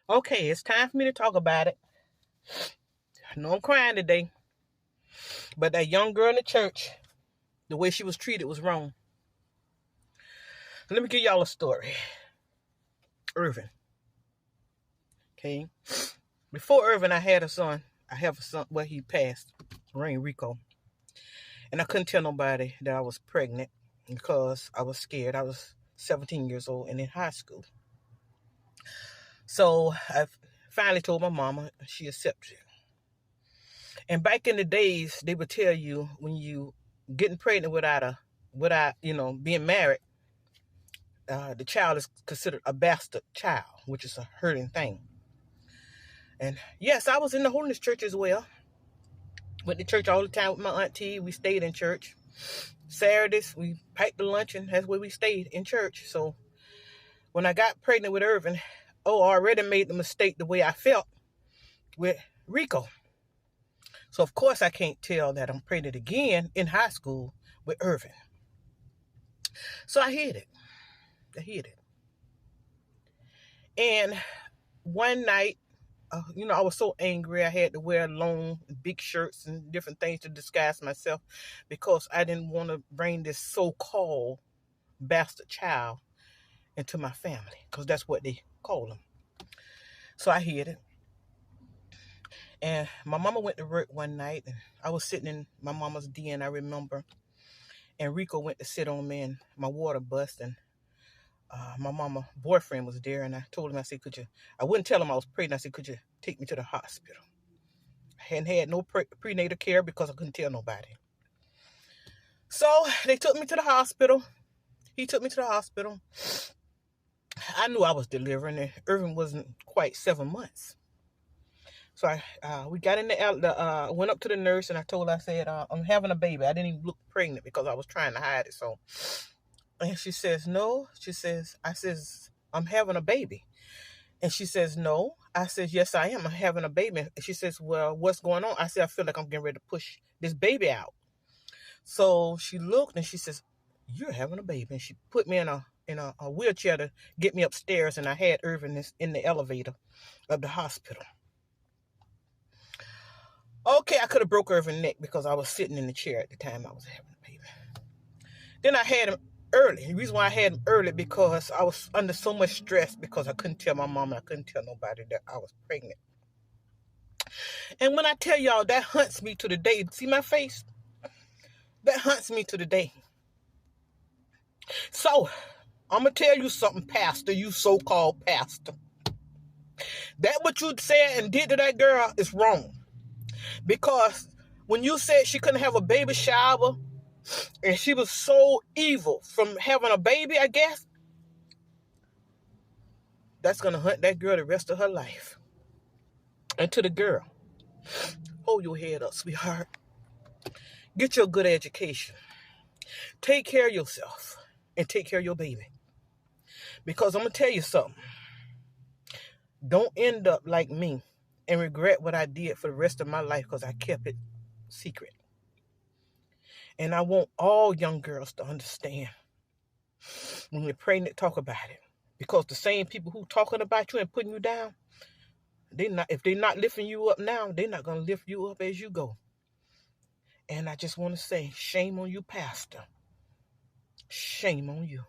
Okay, it's time for me to talk about it. I know I'm crying today, but that young girl in the church, the way she was treated was wrong. Let me give y'all a story. Irvin. Okay. Before Irvin, I had a son. I have a son. Well, he passed. Rain Rico. And I couldn't tell nobody that I was pregnant because I was scared. I was 17 years old and in high school. So I finally told my mama. She accepted it. And back in the days, they would tell you when you getting pregnant without being married, the child is considered a bastard child, which is a hurting thing. And yes, I was in the holiness church as well. Went to church all the time with my auntie. We stayed in church. Saturdays, we packed the lunch, and that's where we stayed in church. So when I got pregnant with Irvin, I already made the mistake the way I felt with Rico. So of course I can't tell that I'm pregnant again in high school with Irvin. So I hid it. And one night, I was so angry. I had to wear long, big shirts and different things to disguise myself because I didn't want to bring this so-called bastard child into my family because that's what they call them. So I hid it. And my mama went to work one night, and I was sitting in my mama's den, I remember. And Rico went to sit on me, and my water bust, and my mama boyfriend was there, and I told him, I said, I wouldn't tell him I was pregnant. I said, could you take me to the hospital? I hadn't had no prenatal care because I couldn't tell nobody. So they took me to the hospital. He took me to the hospital. I knew I was delivering, and Irvin wasn't quite 7 months. So we got in went up to the nurse, and I told her, I said, I'm having a baby. I didn't even look pregnant because I was trying to hide it. So, and she says, no. I says, I'm having a baby. And she says, no. I says, yes, I am. I'm having a baby. And she says, well, what's going on? I said, I feel like I'm getting ready to push this baby out. So she looked and she says, you're having a baby. And she put me in a wheelchair to get me upstairs. And I had Irvin in the elevator of the hospital. Okay, I could have broke Irvin's neck because I was sitting in the chair at the time I was having a baby. Then I had him early. The reason why I had him early because I was under so much stress because I couldn't tell my mom and I couldn't tell nobody that I was pregnant. And when I tell y'all, that haunts me to the day. See my face? That haunts me to the day. So, I'm going to tell you something, pastor, you so-called pastor. That what you said and did to that girl is wrong. Because when you said she couldn't have a baby shower and she was so evil from having a baby, I guess, that's going to hunt that girl the rest of her life. And to the girl, hold your head up, sweetheart. Get your good education. Take care of yourself and take care of your baby. Because I'm going to tell you something. Don't end up like me and regret what I did for the rest of my life because I kept it secret. And I want all young girls to understand when you're pregnant, talk about it. Because the same people who talking about you and putting you down, if they're not lifting you up now, they're not going to lift you up as you go. And I just want to say, shame on you, pastor. Shame on you.